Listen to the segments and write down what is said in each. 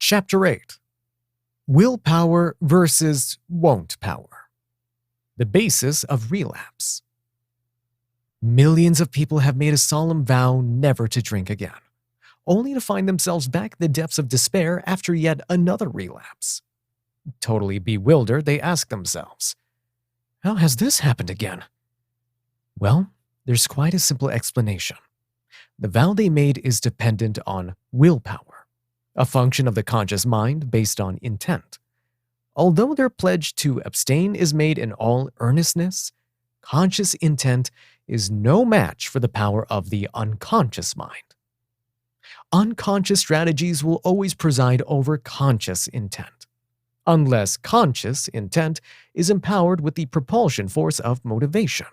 Chapter 8. Willpower versus won't power. The basis of relapse. Millions of people have made a solemn vow never to drink again, only to find themselves back in the depths of despair after yet another relapse. Totally bewildered, they ask themselves, "How has this happened again?" Well, there's quite a simple explanation. The vow they made is dependent on willpower, a function of the conscious mind based on intent. Although their pledge to abstain is made in all earnestness, conscious intent is no match for the power of the unconscious mind. Unconscious strategies will always preside over conscious intent, unless conscious intent is empowered with the propulsion force of motivation.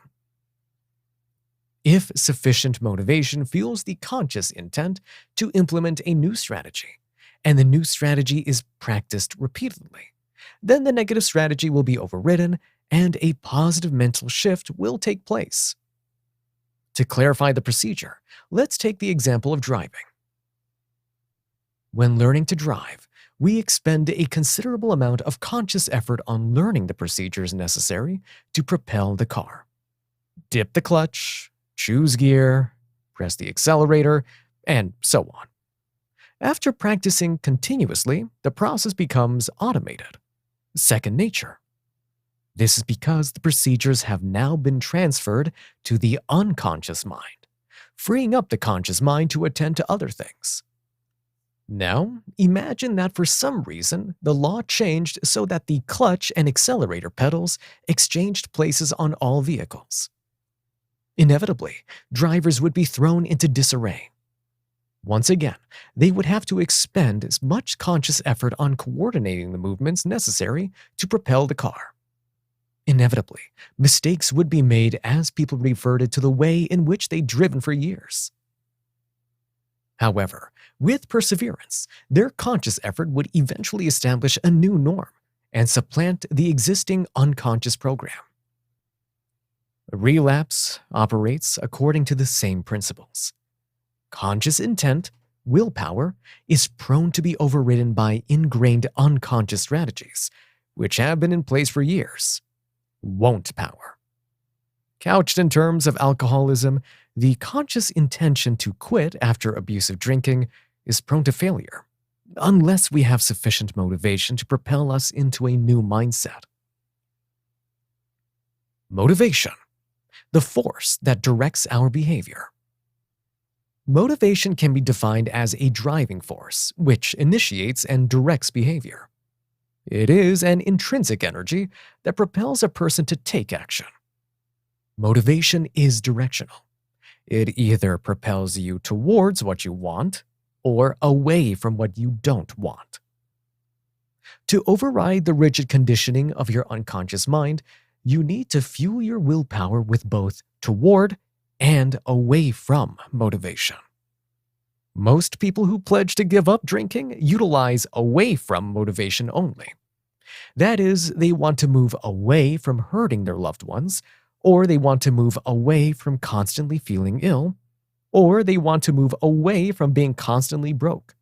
If sufficient motivation fuels the conscious intent to implement a new strategy, and the new strategy is practiced repeatedly, then the negative strategy will be overridden and a positive mental shift will take place. To clarify the procedure, let's take the example of driving. When learning to drive, we expend a considerable amount of conscious effort on learning the procedures necessary to propel the car. Dip the clutch, choose gear, press the accelerator, and so on. After practicing continuously, the process becomes automated, second nature. This is because the procedures have now been transferred to the unconscious mind, freeing up the conscious mind to attend to other things. Now, imagine that for some reason, the law changed so that the clutch and accelerator pedals exchanged places on all vehicles. Inevitably, drivers would be thrown into disarray. Once again, they would have to expend as much conscious effort on coordinating the movements necessary to propel the car. Inevitably, mistakes would be made as people reverted to the way in which they'd driven for years. However, with perseverance, their conscious effort would eventually establish a new norm and supplant the existing unconscious program. A relapse operates according to the same principles. Conscious intent, willpower, is prone to be overridden by ingrained unconscious strategies, which have been in place for years. Won't power. Couched in terms of alcoholism, the conscious intention to quit after abusive drinking is prone to failure, unless we have sufficient motivation to propel us into a new mindset. Motivation, the force that directs our behavior. Motivation can be defined as a driving force which initiates and directs behavior. It is an intrinsic energy that propels a person to take action. Motivation is directional. It either propels you towards what you want or away from what you don't want. To override the rigid conditioning of your unconscious mind, you need to fuel your willpower with both toward and away from motivation. Most people who pledge to give up drinking utilize away from motivation only. That is, they want to move away from hurting their loved ones, or they want to move away from constantly feeling ill, or they want to move away from being constantly broke.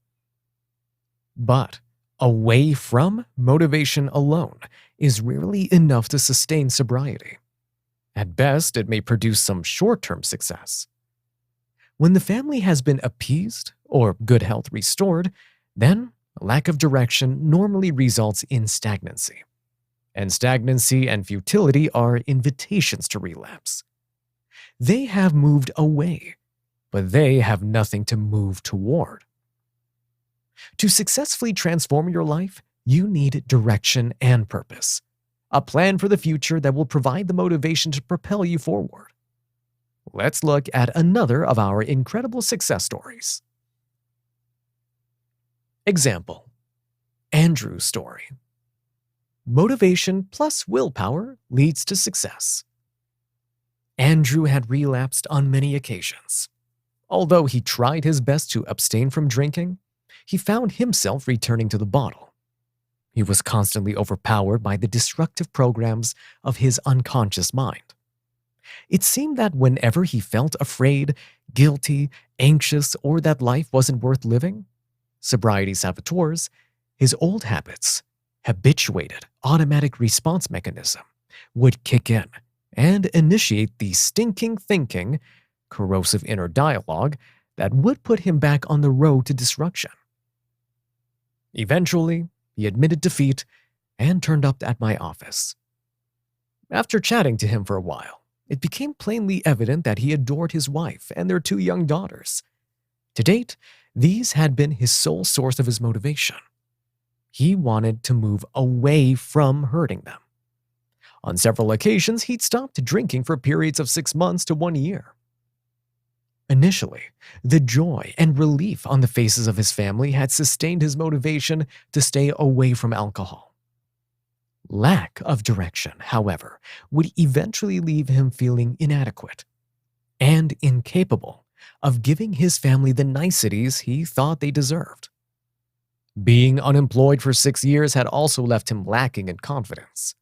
But away from motivation alone is rarely enough to sustain sobriety. At best, it may produce some short-term success. When the family has been appeased or good health restored, then lack of direction normally results in stagnancy. And stagnancy and futility are invitations to relapse. They have moved away, but they have nothing to move toward. To successfully transform your life, you need direction and purpose, a plan for the future that will provide the motivation to propel you forward. Let's look at another of our incredible success stories. Example: Andrew's story. Motivation plus willpower leads to success. Andrew had relapsed on many occasions. Although he tried his best to abstain from drinking, he found himself returning to the bottle. He was constantly overpowered by the destructive programs of his unconscious mind. It seemed that whenever he felt afraid, guilty, anxious, or that life wasn't worth living, sobriety saboteurs, His old habits, habituated automatic response mechanism, would kick in and initiate the stinking thinking, corrosive inner dialogue that would put him back on the road to destruction. Eventually, he admitted defeat and turned up at my office. After chatting to him for a while, it became plainly evident that he adored his wife and their two young daughters. To date, these had been his sole source of his motivation. He wanted to move away from hurting them. On several occasions, he'd stopped drinking for periods of 6 months to 1 year. Initially, the joy and relief on the faces of his family had sustained his motivation to stay away from alcohol. Lack of direction, however, would eventually leave him feeling inadequate and incapable of giving his family the niceties he thought they deserved. Being unemployed for 6 years had also left him lacking in confidence.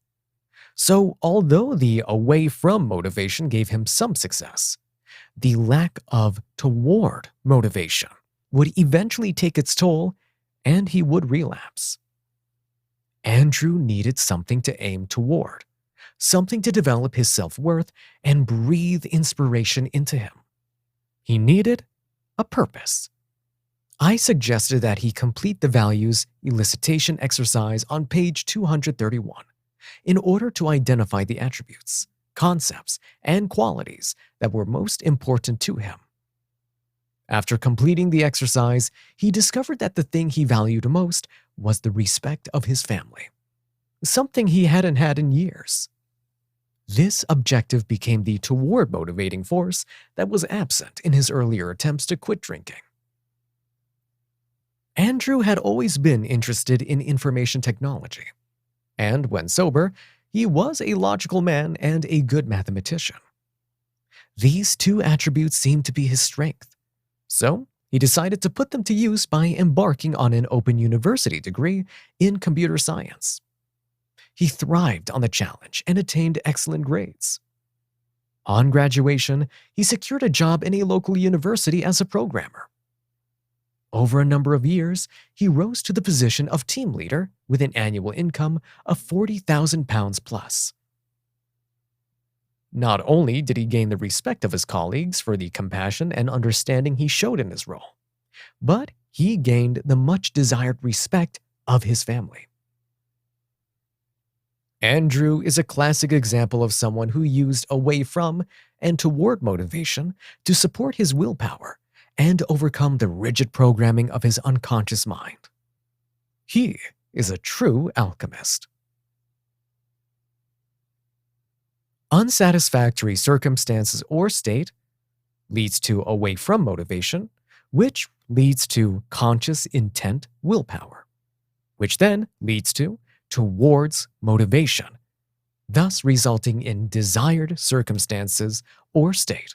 So, although the away from motivation gave him some success, the lack of toward motivation would eventually take its toll and he would relapse. Andrew needed something to aim toward, something to develop his self-worth and breathe inspiration into him. He needed a purpose. I suggested that he complete the values elicitation exercise on page 231 in order to identify the attributes, concepts, and qualities that were most important to him. After completing the exercise, he discovered that the thing he valued most was the respect of his family, something he hadn't had in years. This objective became the toward motivating force that was absent in his earlier attempts to quit drinking. Andrew had always been interested in information technology, and when sober, he was a logical man and a good mathematician. These two attributes seemed to be his strength, so he decided to put them to use by embarking on an open university degree in computer science. He thrived on the challenge and attained excellent grades. On graduation, he secured a job in a local university as a programmer. Over a number of years, he rose to the position of team leader with an annual income of £40,000 plus. Not only did he gain the respect of his colleagues for the compassion and understanding he showed in his role, but he gained the much-desired respect of his family. Andrew is a classic example of someone who used away from and toward motivation to support his willpower and overcome the rigid programming of his unconscious mind. He is a true alchemist. Unsatisfactory circumstances or state leads to away from motivation, which leads to conscious intent willpower, which then leads to towards motivation, thus resulting in desired circumstances or state.